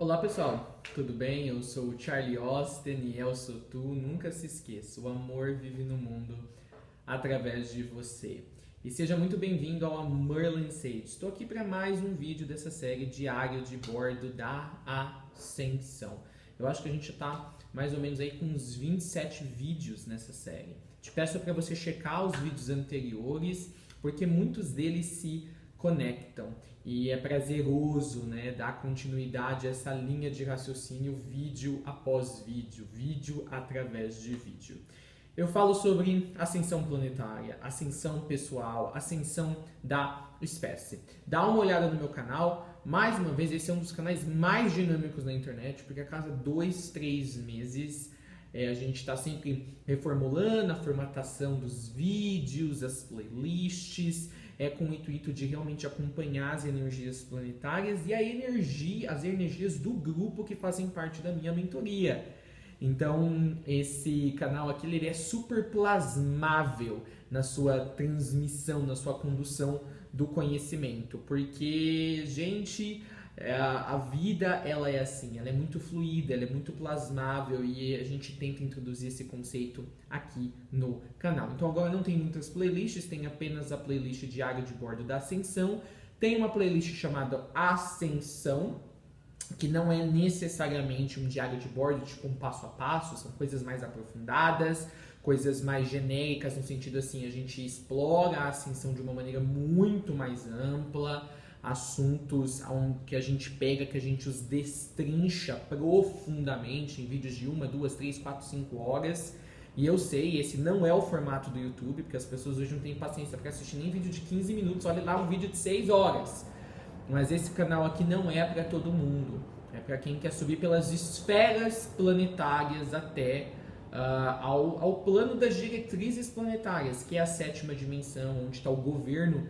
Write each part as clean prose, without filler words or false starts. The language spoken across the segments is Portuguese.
Olá pessoal, tudo bem? Eu sou o Charlie Austin e eu sou tu. Nunca se esqueça, o amor vive no mundo através de você. E seja muito bem-vindo ao Merlin Sage. Estou aqui para mais um vídeo dessa série Diário de Bordo da Ascensão. Eu acho que a gente está mais ou menos aí com uns 27 vídeos nessa série. Te peço para você checar os vídeos anteriores, porque muitos deles se conectam e é prazeroso, né, dar continuidade a essa linha de raciocínio vídeo após vídeo, vídeo através de vídeo. Eu falo sobre ascensão planetária, ascensão pessoal, ascensão da espécie. Dá uma olhada no meu canal. Mais uma vez, esse é um dos canais mais dinâmicos na internet, porque a cada 2, 3 meses a gente está sempre reformulando a formatação dos vídeos, as playlists, com o intuito de realmente acompanhar as energias planetárias e as energias do grupo que fazem parte da minha mentoria. Então, esse canal aqui ele é super plasmável na sua transmissão, na sua condução do conhecimento, porque, gente, a vida ela é assim, ela é muito fluida, ela é muito plasmável e a gente tenta introduzir esse conceito aqui no canal. Então agora não tem muitas playlists, tem apenas a playlist Diário de Bordo da Ascensão, tem uma playlist chamada Ascensão, que não é necessariamente um diário de bordo, tipo um passo a passo, são coisas mais aprofundadas, coisas mais genéricas, no sentido assim, a gente explora a ascensão de uma maneira muito mais ampla, assuntos que a gente pega, que a gente os destrincha profundamente em vídeos de 1, 2, 3, 4, 5 horas. E eu sei, esse não é o formato do YouTube, porque as pessoas hoje não têm paciência para assistir nem vídeo de 15 minutos, olha lá um vídeo de 6 horas. Mas esse canal aqui não é para todo mundo, é para quem quer subir pelas esferas planetárias até ao plano das diretrizes planetárias, que é a 7ª dimensão, onde está o governo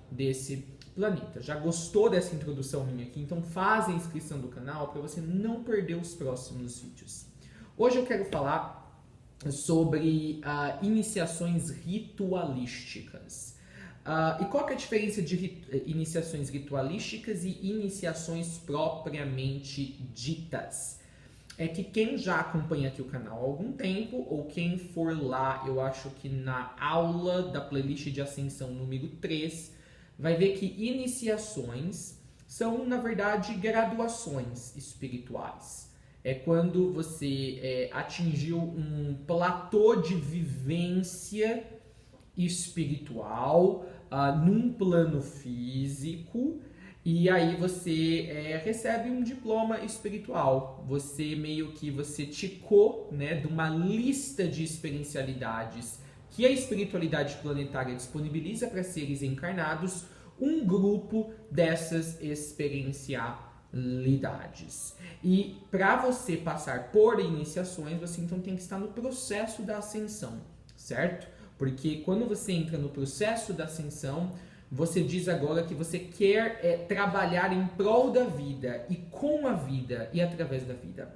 desse planeta. Já gostou dessa introdução minha aqui? Então faz a inscrição do canal para você não perder os próximos vídeos. Hoje eu quero falar sobre iniciações ritualísticas. E qual que é a diferença de iniciações ritualísticas e iniciações propriamente ditas? É que quem já acompanha aqui o canal há algum tempo, ou quem for lá, eu acho que na aula da playlist de Ascensão número 3, vai ver que iniciações são, na verdade, graduações espirituais. É quando você atingiu um platô de vivência espiritual num plano físico, e aí você recebe um diploma espiritual. Você você ticou, né, de uma lista de experiencialidades que a espiritualidade planetária disponibiliza para seres encarnados, um grupo dessas experiencialidades. E para você passar por iniciações, você então tem que estar no processo da ascensão, certo? Porque quando você entra no processo da ascensão, você diz agora que você quer trabalhar em prol da vida e com a vida e através da vida.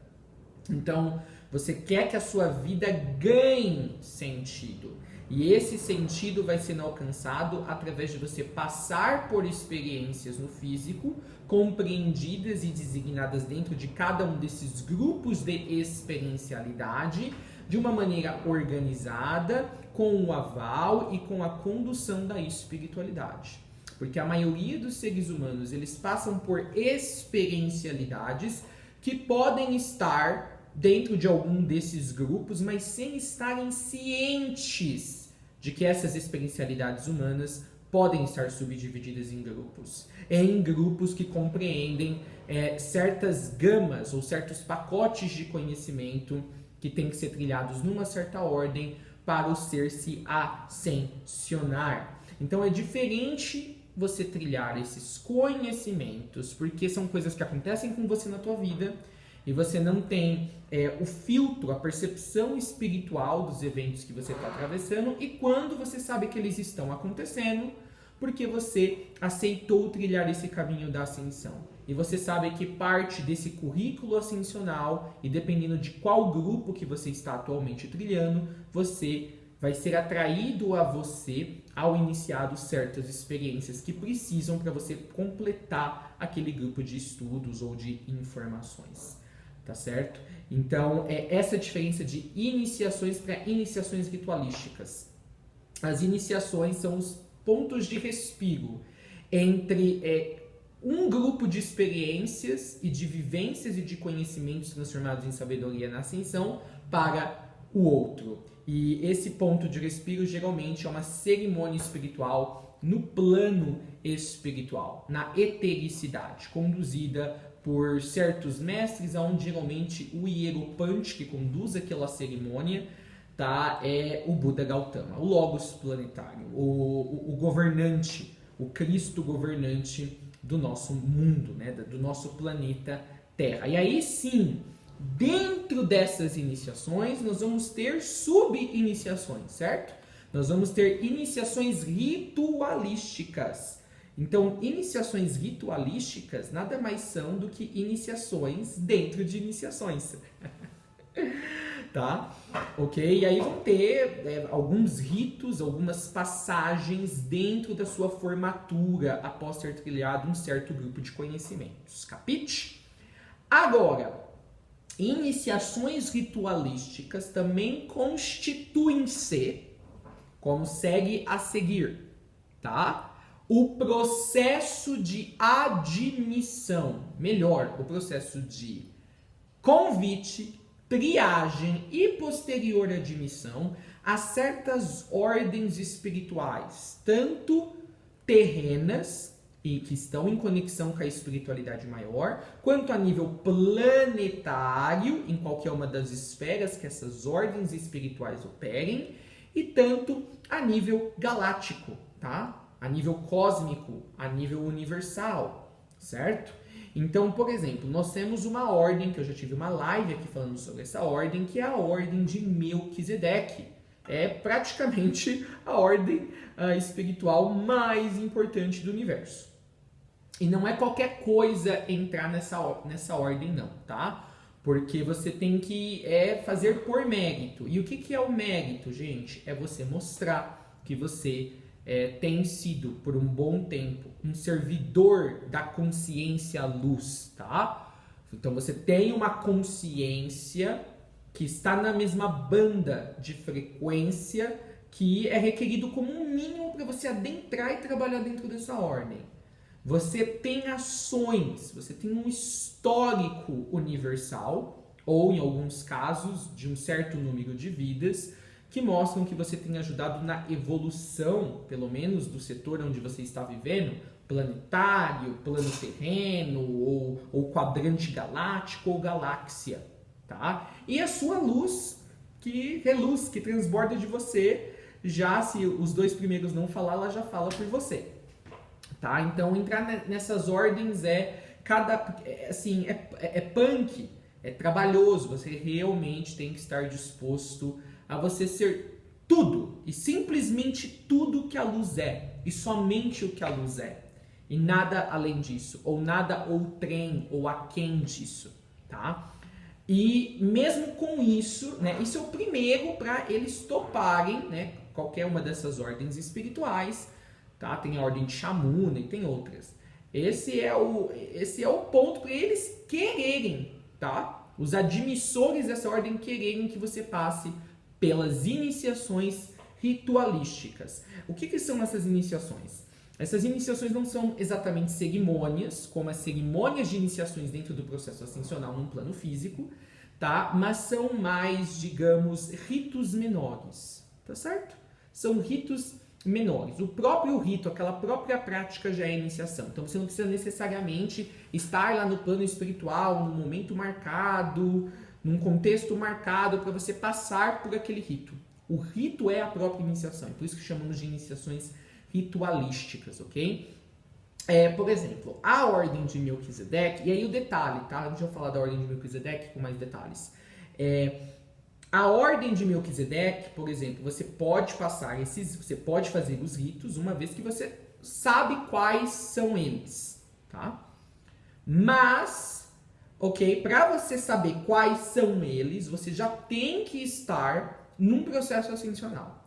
Então, você quer que a sua vida ganhe sentido. E esse sentido vai sendo alcançado através de você passar por experiências no físico, compreendidas e designadas dentro de cada um desses grupos de experiencialidade, de uma maneira organizada, com o aval e com a condução da espiritualidade. Porque a maioria dos seres humanos, eles passam por experiencialidades que podem estar dentro de algum desses grupos, mas sem estarem cientes de que essas experiencialidades humanas podem estar subdivididas em grupos que compreendem certas gamas ou certos pacotes de conhecimento que têm que ser trilhados numa certa ordem para o ser se ascensionar. Então é diferente você trilhar esses conhecimentos, porque são coisas que acontecem com você na tua vida e você não tem o filtro, a percepção espiritual dos eventos que você está atravessando, e quando você sabe que eles estão acontecendo, porque você aceitou trilhar esse caminho da ascensão. E você sabe que parte desse currículo ascensional, e dependendo de qual grupo que você está atualmente trilhando, você vai ser atraído a você ao iniciado certas experiências que precisam para você completar aquele grupo de estudos ou de informações, tá certo? Então, é essa diferença de iniciações para iniciações ritualísticas. As iniciações são os pontos de respiro entre um grupo de experiências e de vivências e de conhecimentos transformados em sabedoria na ascensão para o outro. E esse ponto de respiro geralmente é uma cerimônia espiritual no plano espiritual, na etericidade, conduzida por certos mestres, onde geralmente o hieropante que conduz aquela cerimônia, tá, é o Buda Gautama, o Logos planetário, o governante, o Cristo governante do nosso mundo, né, do nosso planeta Terra. E aí sim, dentro dessas iniciações, nós vamos ter sub-iniciações, certo? Nós vamos ter iniciações ritualísticas. Então, iniciações ritualísticas nada mais são do que iniciações dentro de iniciações. Tá? Ok? E aí vão ter alguns ritos, algumas passagens dentro da sua formatura após ter trilhado um certo grupo de conhecimentos. Capite? Agora, iniciações ritualísticas também constituem-se, como segue a seguir, tá? O processo de admissão, melhor, o processo de convite, triagem e posterior admissão a certas ordens espirituais, tanto terrenas e que estão em conexão com a espiritualidade maior, quanto a nível planetário, em qualquer uma das esferas que essas ordens espirituais operem, e tanto a nível galáctico, tá? A nível cósmico, a nível universal, certo? Então, por exemplo, nós temos uma ordem, que eu já tive uma live aqui falando sobre essa ordem, que é a ordem de Melquisedeque. É praticamente a ordem espiritual mais importante do universo. E não é qualquer coisa entrar nessa ordem não, tá? Porque você tem que fazer por mérito. E o que é o mérito, gente? É você mostrar que você tem sido, por um bom tempo, um servidor da consciência luz, tá? Então você tem uma consciência que está na mesma banda de frequência que é requerido como um mínimo para você adentrar e trabalhar dentro dessa ordem. Você tem ações, você tem um histórico universal, ou em alguns casos, de um certo número de vidas, que mostram que você tem ajudado na evolução, pelo menos do setor onde você está vivendo, planetário, plano terreno, ou quadrante galáctico, ou galáxia, tá? E a sua luz, que reluz, que transborda de você, já se os dois primeiros não falar, ela já fala por você. Tá? Então, entrar nessas ordens punk, é trabalhoso, você realmente tem que estar disposto a você ser tudo, e simplesmente tudo que a luz é, e somente o que a luz é, e nada além disso, ou nada outrem, ou aquém disso, tá? E mesmo com isso, né, isso é o primeiro para eles toparem, né, qualquer uma dessas ordens espirituais, tá? Tem a ordem de Chamuna e tem outras. Esse é o ponto para eles quererem, tá? Os admissores dessa ordem quererem que você passe pelas iniciações ritualísticas. O que são essas iniciações? Essas iniciações não são exatamente cerimônias, como as cerimônias de iniciações dentro do processo ascensional num plano físico, tá? Mas são mais, digamos, ritos menores, tá certo? São ritos menores. O próprio rito, aquela própria prática já é iniciação. Então você não precisa necessariamente estar lá no plano espiritual, num momento marcado, num contexto marcado para você passar por aquele rito. O rito é a própria iniciação, por isso que chamamos de iniciações ritualísticas, ok? Por exemplo, a ordem de Melquisedeque, e aí o detalhe, tá? A gente vai falar da ordem de Melquisedeque com mais detalhes. A ordem de Melquisedeque, por exemplo, você pode fazer os ritos uma vez que você sabe quais são eles, tá? Mas, ok, para você saber quais são eles, você já tem que estar num processo ascensional.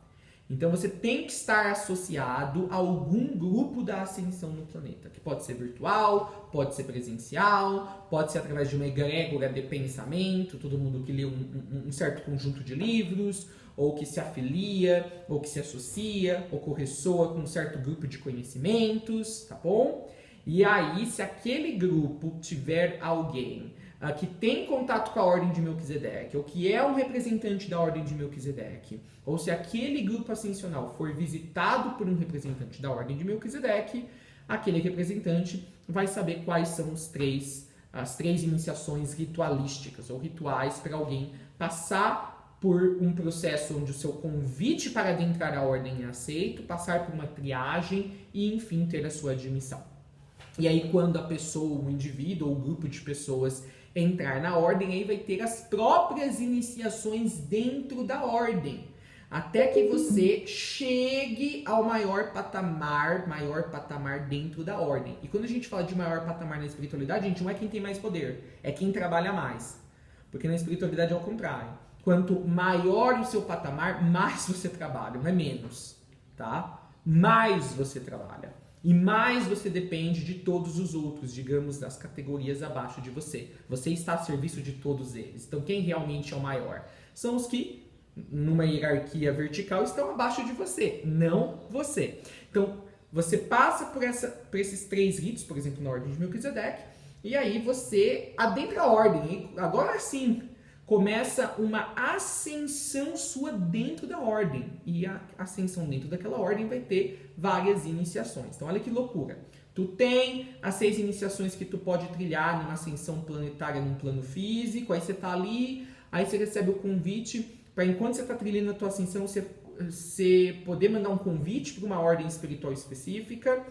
Então você tem que estar associado a algum grupo da ascensão no planeta, que pode ser virtual, pode ser presencial, pode ser através de uma egrégora de pensamento, todo mundo que lê um certo conjunto de livros, ou que se afilia, ou que se associa, ou que ressoa com um certo grupo de conhecimentos, tá bom? E aí, se aquele grupo tiver alguém que tem contato com a Ordem de Melquisedeque, ou que é um representante da Ordem de Melquisedeque, ou se aquele grupo ascensional for visitado por um representante da Ordem de Melquisedeque, aquele representante vai saber quais são as três iniciações ritualísticas, ou rituais para alguém passar por um processo onde o seu convite para adentrar a Ordem é aceito, passar por uma triagem e, enfim, ter a sua admissão. E aí, quando a pessoa, o indivíduo ou o grupo de pessoas entrar na ordem, aí vai ter as próprias iniciações dentro da ordem, até que você chegue ao maior patamar dentro da ordem. E quando a gente fala de maior patamar na espiritualidade, a gente não é quem tem mais poder, é quem trabalha mais. Porque na espiritualidade é o contrário. Quanto maior o seu patamar, mais você trabalha, não é menos, tá? Mais você trabalha. E mais você depende de todos os outros, digamos, das categorias abaixo de você. Você está a serviço de todos eles. Então, quem realmente é o maior? São os que, numa hierarquia vertical, estão abaixo de você, não você. Então, você passa por esses três ritos, por exemplo, na Ordem de Melquisedeque, e aí você adentra a ordem. E agora sim, começa uma ascensão sua dentro da ordem. E a ascensão dentro daquela ordem vai ter várias iniciações. Então, olha que loucura. Tu tem as 6 iniciações que tu pode trilhar numa ascensão planetária num plano físico. Aí você tá ali, aí você recebe o convite para, enquanto você tá trilhando a tua ascensão, você poder mandar um convite para uma ordem espiritual específica.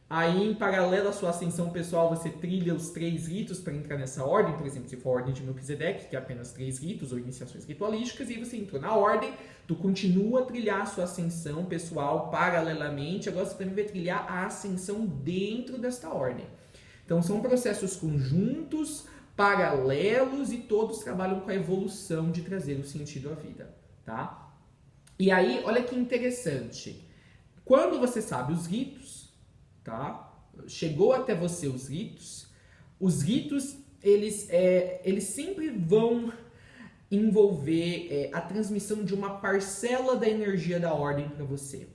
Aí, em paralelo à sua ascensão pessoal, você trilha os 3 ritos para entrar nessa ordem. Por exemplo, se for a Ordem de Melquisedeque, que é apenas 3 ritos ou iniciações ritualísticas, e aí você entrou na ordem, tu continua a trilhar a sua ascensão pessoal paralelamente, agora você também vai trilhar a ascensão dentro desta ordem. Então, são processos conjuntos, paralelos, e todos trabalham com a evolução de trazer o sentido à vida, tá? E aí, olha que interessante. Quando você sabe os ritos, tá? Chegou até você os ritos eles sempre vão envolver a transmissão de uma parcela da energia da ordem para você,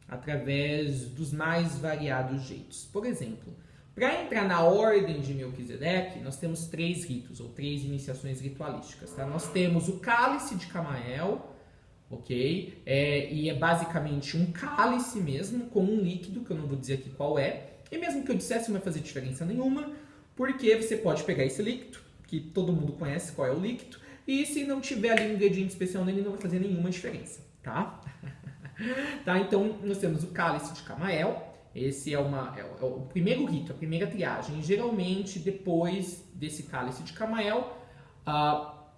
através dos mais variados jeitos. Por exemplo, para entrar na Ordem de Melquisedeque, nós temos 3 ritos, ou 3 iniciações ritualísticas, tá? Nós temos o Cálice de Camael, ok? E é basicamente um cálice mesmo, com um líquido, que eu não vou dizer aqui qual é. E mesmo que eu dissesse, não vai fazer diferença nenhuma, porque você pode pegar esse líquido, que todo mundo conhece qual é o líquido, e se não tiver ali um ingrediente especial nele, não vai fazer nenhuma diferença, tá? Tá, então, nós temos o Cálice de Camael. Esse é o primeiro rito, a primeira triagem. E, geralmente, depois desse Cálice de Camael,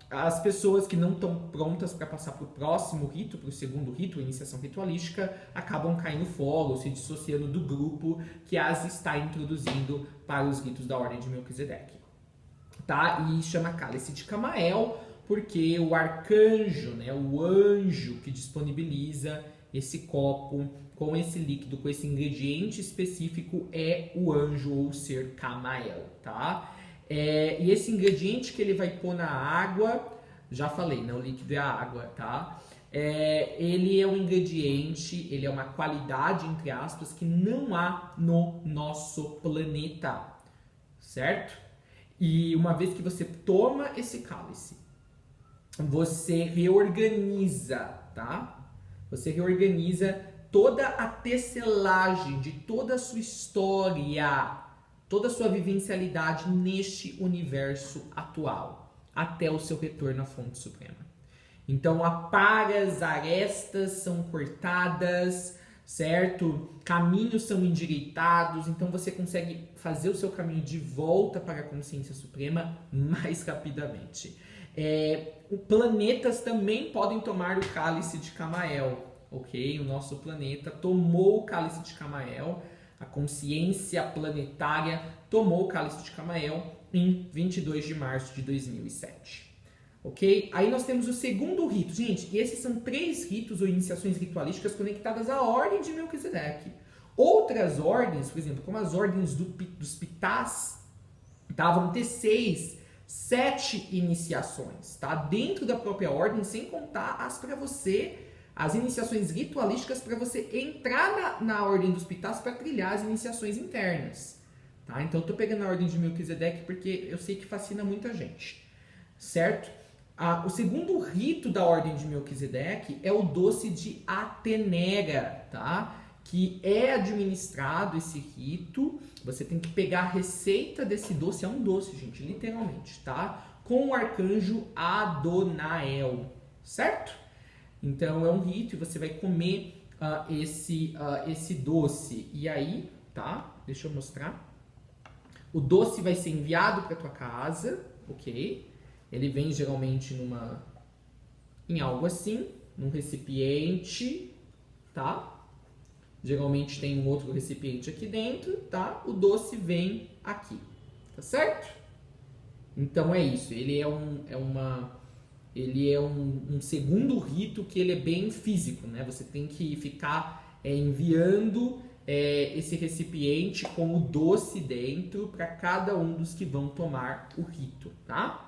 as pessoas que não estão prontas para passar para o próximo rito, para o segundo rito, a iniciação ritualística, acabam caindo fora ou se dissociando do grupo que as está introduzindo para os ritos da Ordem de Melquisedeque. Tá? E chama Cálice de Camael porque o arcanjo, né, o anjo que disponibiliza esse copo com esse líquido, com esse ingrediente específico, é o anjo ou o ser Camael, tá? E esse ingrediente que ele vai pôr na água, já falei, né? O líquido é a água, tá? Ele é um ingrediente, ele é uma qualidade, entre aspas, que não há no nosso planeta, certo? E uma vez que você toma esse cálice, você reorganiza, tá? Você reorganiza toda a tecelagem de toda a sua história, toda a sua vivencialidade neste universo atual, até o seu retorno à fonte suprema. Então, aparas, arestas são cortadas, certo? Caminhos são endireitados, então você consegue fazer o seu caminho de volta para a consciência suprema mais rapidamente. Planetas também podem tomar o cálice de Camael, ok? O nosso planeta tomou o cálice de Camael. A consciência planetária tomou o cálice de Camael em 22 de março de 2007. ok? Aí nós temos o segundo rito. Gente, e esses são 3 ritos ou iniciações ritualísticas conectadas à ordem de Melquisedeque. Outras ordens, por exemplo, como as ordens dos Pitás, tá? Vão ter 6, 7 iniciações, tá? Dentro da própria ordem, sem contar as iniciações ritualísticas para você entrar na ordem dos Pitás para trilhar as iniciações internas, tá? Então eu tô pegando a ordem de Melquisedeque porque eu sei que fascina muita gente, certo? O segundo rito da ordem de Melquisedeque é o doce de Atenera, tá? Que é administrado esse rito. Você tem que pegar a receita desse doce, é um doce, gente, literalmente, tá? Com o arcanjo Adonael, certo? Então é um rito e você vai comer esse doce. E aí, tá? Deixa eu mostrar. O doce vai ser enviado para tua casa, ok? Ele vem geralmente em algo assim, num recipiente, tá? Geralmente tem um outro recipiente aqui dentro, tá? O doce vem aqui, tá certo? Então é isso, ele é um segundo rito que ele é bem físico, né? Você tem que ficar enviando esse recipiente com o doce dentro para cada um dos que vão tomar o rito, tá?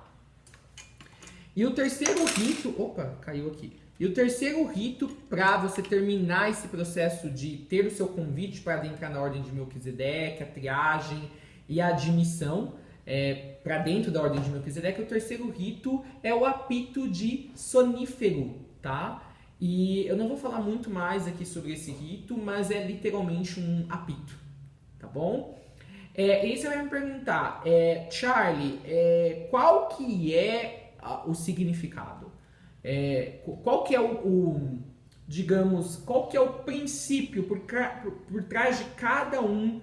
E o terceiro rito, opa, caiu aqui. E o terceiro rito, para você terminar esse processo de ter o seu convite para adentrar na ordem de Melquisedeque, a triagem e a admissão para dentro da ordem de Melquisedeque, o terceiro rito é o apito de sonífero, tá? E eu não vou falar muito mais aqui sobre esse rito, mas é literalmente um apito, tá bom? E aí você vai me perguntar, Charlie, qual que é o significado? Qual que é qual que é o princípio por trás de cada um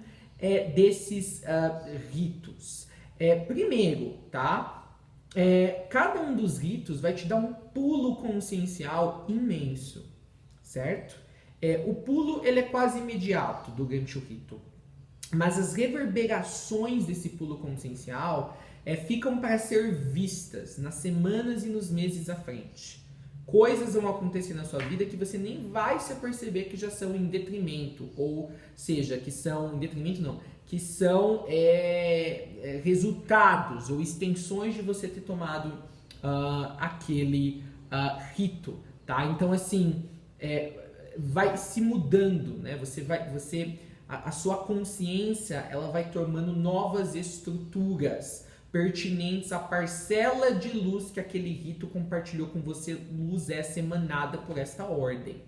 desses ritos? Primeiro, tá? Cada um dos ritos vai te dar um pulo consciencial imenso, certo? O pulo ele é quase imediato durante o rito, mas as reverberações desse pulo consciencial ficam para ser vistas nas semanas e nos meses à frente. Coisas vão acontecer na sua vida que você nem vai se aperceber que já são em detrimento, ou seja, que são em detrimento não, que são resultados ou extensões de você ter tomado aquele rito, tá? Então assim, vai se mudando, né? A sua consciência ela vai tomando novas estruturas pertinentes à parcela de luz que aquele rito compartilhou com você, luz essa emanada por esta ordem.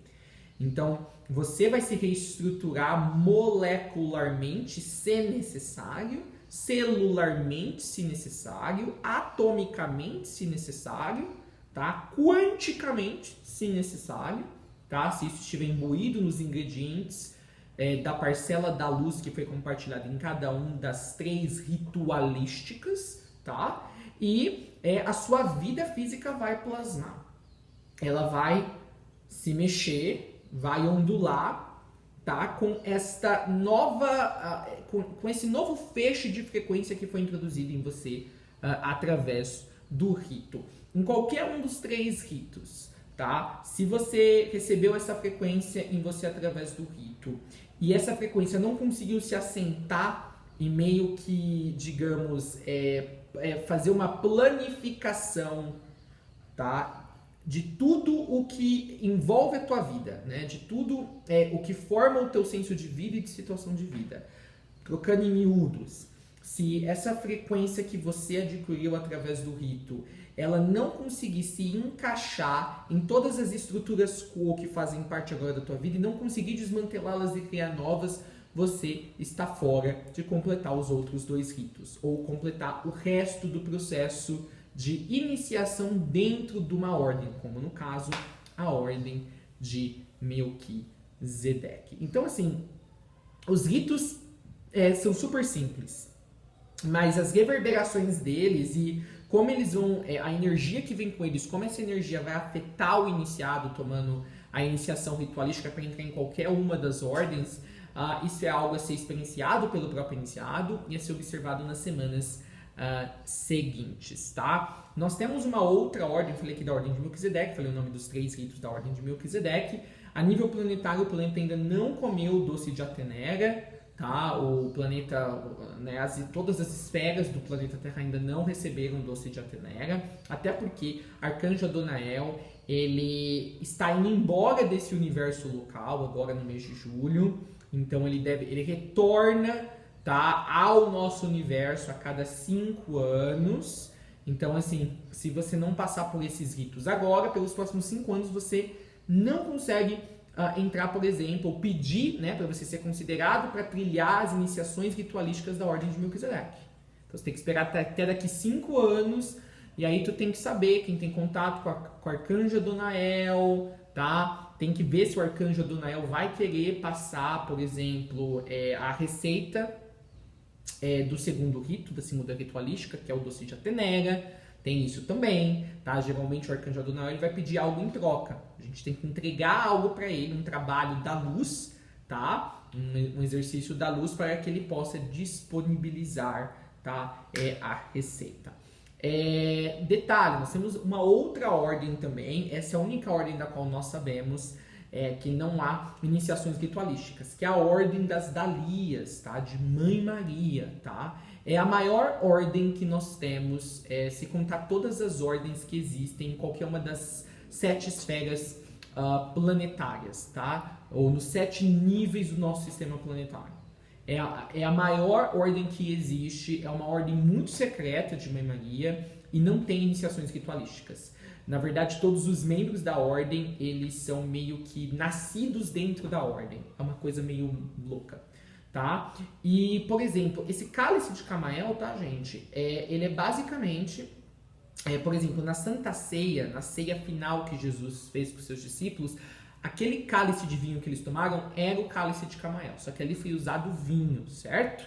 Então, você vai se reestruturar molecularmente, se necessário, celularmente, se necessário, atomicamente, se necessário, tá? Quanticamente, se necessário, tá? Se isso estiver imbuído nos ingredientes da parcela da luz que foi compartilhada em cada um das 3 ritualísticas, tá? E a sua vida física vai plasmar. Ela vai se mexer, vai ondular, tá? Com esta nova, com esse novo feixe de frequência que foi introduzido em você através do rito. Em qualquer um dos 3 ritos, tá? Se você recebeu essa frequência em você através do rito e essa frequência não conseguiu se assentar e meio que, digamos, fazer uma planificação, tá? De tudo o que envolve a tua vida, né? De tudo o que forma o teu senso de vida e de situação de vida. Trocando em miúdos, se essa frequência que você adquiriu através do rito, ela não conseguir se encaixar em todas as estruturas quo que fazem parte agora da tua vida e não conseguir desmantelá-las e criar novas, você está fora de completar os outros 2 ritos, ou completar o resto do processo de iniciação dentro de uma ordem, como no caso, a ordem de Melquisedeque. Então, assim, os ritos são super simples, mas as reverberações deles e como eles vão, a energia que vem com eles, como essa energia vai afetar o iniciado tomando a iniciação ritualística para entrar em qualquer uma das ordens, isso é algo a ser experienciado pelo próprio iniciado e a ser observado nas semanas seguintes, tá? Nós temos uma outra ordem, falei aqui da ordem de Melquisedeque, falei o nome dos 3 ritos da ordem de Melquisedeque. A nível planetário, o planeta ainda não comeu o doce de Atenera, tá? O planeta, né, todas as esferas do planeta Terra ainda não receberam o doce de Atenera, até porque Arcanjo Adonai, ele está indo embora desse universo local agora no mês de julho, então ele retorna, tá, ao nosso universo a cada 5 anos. Então, assim, se você não passar por esses ritos agora, pelos próximos 5 anos você não consegue entrar, por exemplo, ou pedir, né, para você ser considerado para trilhar as iniciações ritualísticas da Ordem de Melquisedeque. Então você tem que esperar até daqui 5 anos, e aí tu tem que saber quem tem contato com o Arcanjo Adonai, tá? Tem que ver se o Arcanjo Adonai vai querer passar, por exemplo, a receita do segundo rito, da segunda ritualística, que é o doce de Atenera. Tem isso também, tá? Geralmente o Arcanjo Adonai ele vai pedir algo em troca. A gente tem que entregar algo para ele, um trabalho da luz, tá? Um exercício da luz para que ele possa disponibilizar, tá? A receita. Detalhe, nós temos uma outra ordem também, essa é a única ordem da qual nós sabemos que não há iniciações ritualísticas, que é a ordem das Dalias, tá? De Mãe Maria, tá? É a maior ordem que nós temos, se contar todas as ordens que existem em qualquer uma das 7 esferas planetárias, tá? Ou nos 7 níveis do nosso sistema planetário. É a maior ordem que existe, é uma ordem muito secreta de Mãe Maria e não tem iniciações ritualísticas. Na verdade, todos os membros da ordem, eles são meio que nascidos dentro da ordem. É uma coisa meio louca. Tá? E, por exemplo, esse cálice de Camael, tá, gente? Ele é basicamente, por exemplo, na Santa Ceia, na ceia final que Jesus fez com seus discípulos, aquele cálice de vinho que eles tomaram era o cálice de Camael, só que ali foi usado vinho, certo?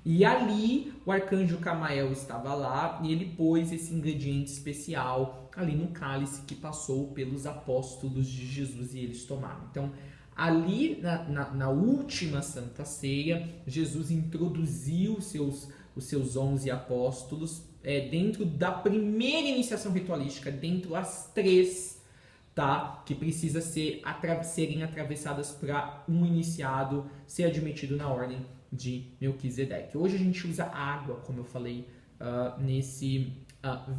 E ali o arcanjo Camael estava lá e ele pôs esse ingrediente especial ali no cálice que passou pelos apóstolos de Jesus e eles tomaram. Então, ali na última Santa Ceia, Jesus introduziu os seus 11 apóstolos dentro da primeira iniciação ritualística, dentro das 3, tá? Que precisa serem atravessadas para um iniciado ser admitido na ordem de Melquisedeque. Hoje a gente usa água, como eu falei nesse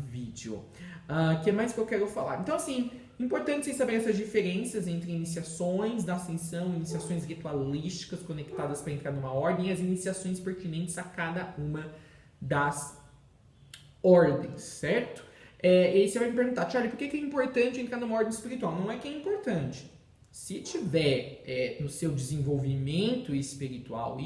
vídeo. O que mais que eu quero falar? Então, assim, importante vocês saberem essas diferenças entre iniciações da ascensão, iniciações ritualísticas conectadas para entrar numa ordem e as iniciações pertinentes a cada uma das ordens, certo? E aí você vai me perguntar, Charlie, por que é importante entrar numa ordem espiritual? Não é que é importante. Se tiver no seu desenvolvimento espiritual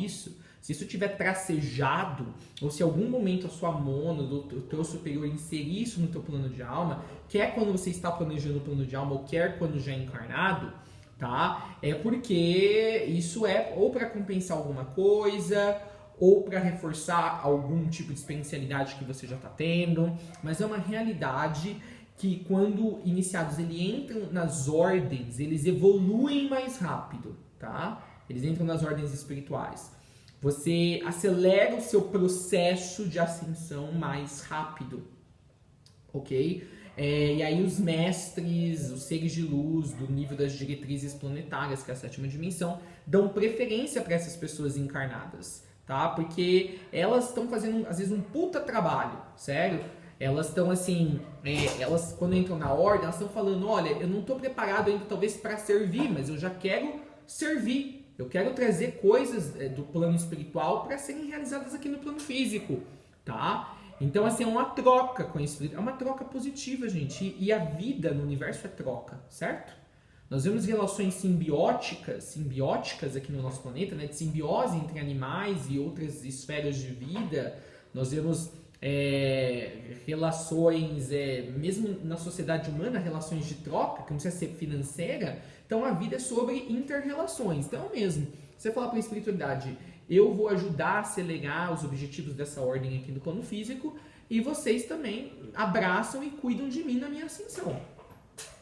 se isso tiver tracejado, ou se em algum momento a sua mona, o teu superior inserir isso no teu plano de alma, quer quando você está planejando o plano de alma, ou quer quando já é encarnado, tá? É porque isso é ou para compensar alguma coisa, ou para reforçar algum tipo de experiencialidade que você já está tendo, mas é uma realidade que quando iniciados eles entram nas ordens, eles evoluem mais rápido, tá? Eles entram nas ordens espirituais. Você acelera o seu processo de ascensão mais rápido, ok? E aí os mestres, os seres de luz do nível das diretrizes planetárias, que é a 7ª dimensão, dão preferência para essas pessoas encarnadas, tá? Porque elas estão fazendo, às vezes, um puta trabalho, sério? Elas estão assim, elas quando entram na ordem, elas estão falando, olha, eu não estou preparado ainda talvez para servir, mas eu já quero servir. Eu quero trazer coisas do plano espiritual para serem realizadas aqui no plano físico, tá? Então, assim, é uma troca com o espírito, é uma troca positiva, gente. E a vida no universo é troca, certo? Nós vemos relações simbióticas aqui no nosso planeta, né? De simbiose entre animais e outras esferas de vida. Nós vemos relações, mesmo na sociedade humana, relações de troca, que não precisa ser financeira. Então a vida é sobre inter-relações. Então mesmo, você falar para a espiritualidade, eu vou ajudar a acelerar os objetivos dessa ordem aqui no plano físico e vocês também abraçam e cuidam de mim na minha ascensão.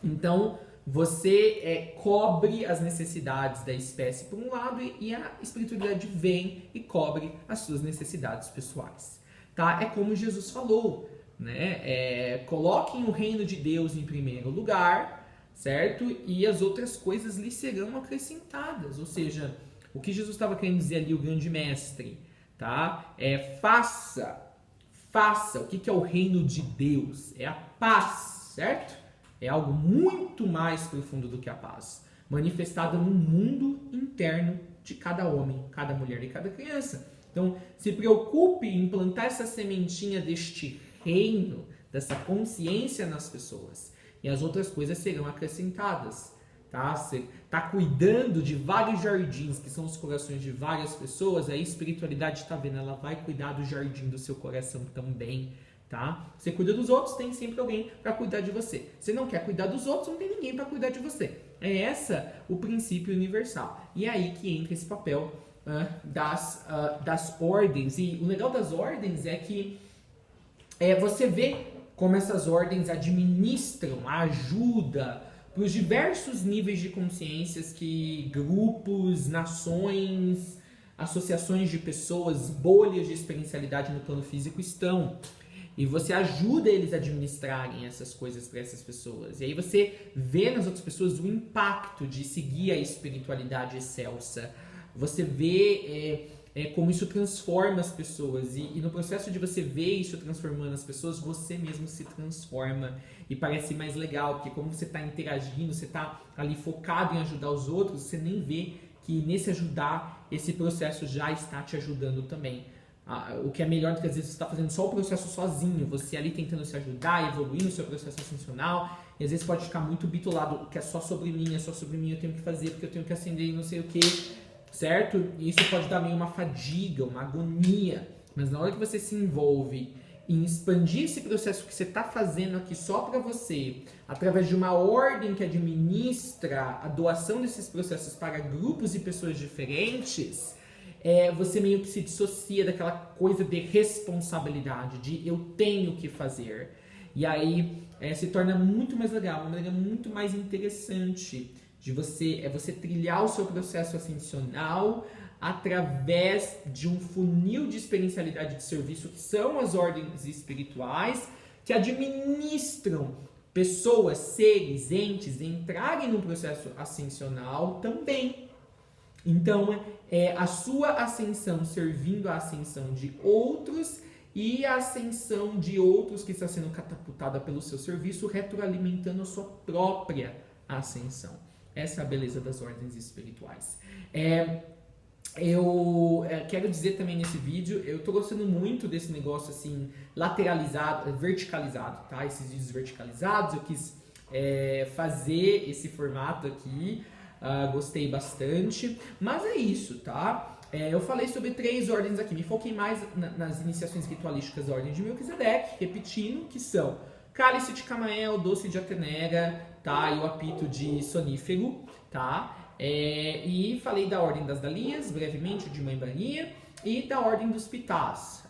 Então você cobre as necessidades da espécie por um lado e a espiritualidade vem e cobre as suas necessidades pessoais. tá? É como Jesus falou, né? Coloquem o reino de Deus em primeiro lugar, certo? E as outras coisas lhe serão acrescentadas. Ou seja, o que Jesus estava querendo dizer ali, o grande mestre, tá? Faça. O que é o reino de Deus? É a paz, certo? É algo muito mais profundo do que a paz, manifestada no mundo interno de cada homem, cada mulher e cada criança. Então, se preocupe em plantar essa sementinha deste reino, dessa consciência nas pessoas, e as outras coisas serão acrescentadas, tá? Você está cuidando de vários jardins, que são os corações de várias pessoas, aí a espiritualidade está vendo, ela vai cuidar do jardim do seu coração também, tá? Você cuida dos outros, tem sempre alguém para cuidar de você. Você não quer cuidar dos outros, não tem ninguém para cuidar de você. É essa o princípio universal. E é aí que entra esse papel das ordens. E o legal das ordens é que você vê como essas ordens administram a ajuda para os diversos níveis de consciências que grupos, nações, associações de pessoas, bolhas de experiencialidade no plano físico estão. E você ajuda eles a administrarem essas coisas para essas pessoas. E aí você vê nas outras pessoas o impacto de seguir a espiritualidade excelsa. Você vê como isso transforma as pessoas. E no processo de você ver isso transformando as pessoas, você mesmo se transforma. E parece mais legal, porque como você está interagindo, você está ali focado em ajudar os outros, você nem vê que nesse ajudar, esse processo já está te ajudando também. O que é melhor do que às vezes você está fazendo só o processo sozinho, você ali tentando se ajudar, evoluindo o seu processo ascensional, e às vezes pode ficar muito bitolado, que é só sobre mim, eu tenho que fazer, porque eu tenho que acender e não sei o que, certo? E isso pode dar meio uma fadiga, uma agonia, mas na hora que você se envolve em expandir esse processo que você está fazendo aqui só para você, através de uma ordem que administra a doação desses processos para grupos e pessoas diferentes, você meio que se dissocia daquela coisa de responsabilidade, de eu tenho que fazer. E aí se torna muito mais legal, uma maneira muito mais interessante de você trilhar o seu processo ascensional através de um funil de experiencialidade de serviço, que são as ordens espirituais, que administram pessoas, seres, entes, entrarem no processo ascensional também. Então, a sua ascensão servindo à ascensão de outros e a ascensão de outros que está sendo catapultada pelo seu serviço, retroalimentando a sua própria ascensão. Essa é a beleza das ordens espirituais. Eu quero dizer também nesse vídeo, eu tô gostando muito desse negócio assim, lateralizado, verticalizado, tá? Esses vídeos verticalizados, eu quis fazer esse formato aqui, gostei bastante, mas é isso, tá? Eu falei sobre 3 ordens aqui, me foquei mais nas iniciações ritualísticas da ordem de Melquisedeque, repetindo, que são cálice de Camael, doce de Atenera, tá? E o apito de Sonífero, tá? E falei da ordem das Dalias, brevemente, de Mãe Maria, e da ordem dos Pitás.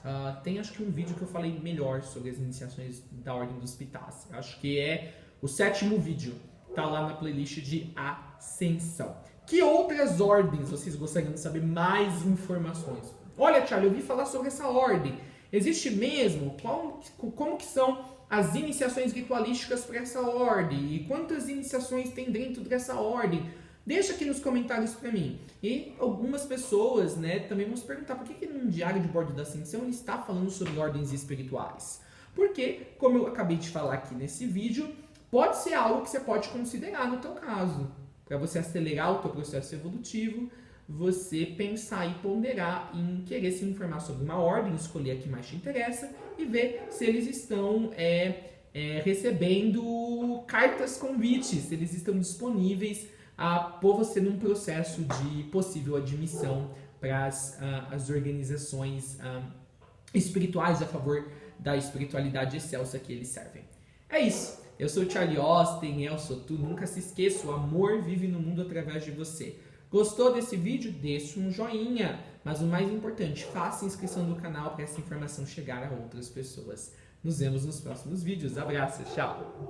Tem acho que um vídeo que eu falei melhor sobre as iniciações da ordem dos Pitás. Acho que é o 7º vídeo, tá lá na playlist de Ascensão. Que outras ordens vocês gostariam de saber mais informações? Olha, Charlie, eu ouvi falar sobre essa ordem. Existe mesmo? Como que são as iniciações ritualísticas para essa ordem? E quantas iniciações tem dentro dessa ordem? Deixa aqui nos comentários para mim. E algumas pessoas, né, também vão se perguntar por que num diário de bordo da Ascensão ele está falando sobre ordens espirituais. Porque, como eu acabei de falar aqui nesse vídeo, pode ser algo que você pode considerar no teu caso. Para você acelerar o teu processo evolutivo, você pensar e ponderar em querer se informar sobre uma ordem, escolher a que mais te interessa e ver se eles estão recebendo cartas convites, se eles estão disponíveis a pôr você num processo de possível admissão para as organizações espirituais a favor da espiritualidade excelsa que eles servem. É isso. Eu sou o Charlie Austin, eu sou tu. Nunca se esqueça, o amor vive no mundo através de você. Gostou desse vídeo? Deixa um joinha. Mas o mais importante, faça inscrição no canal para essa informação chegar a outras pessoas. Nos vemos nos próximos vídeos. Abraço, tchau!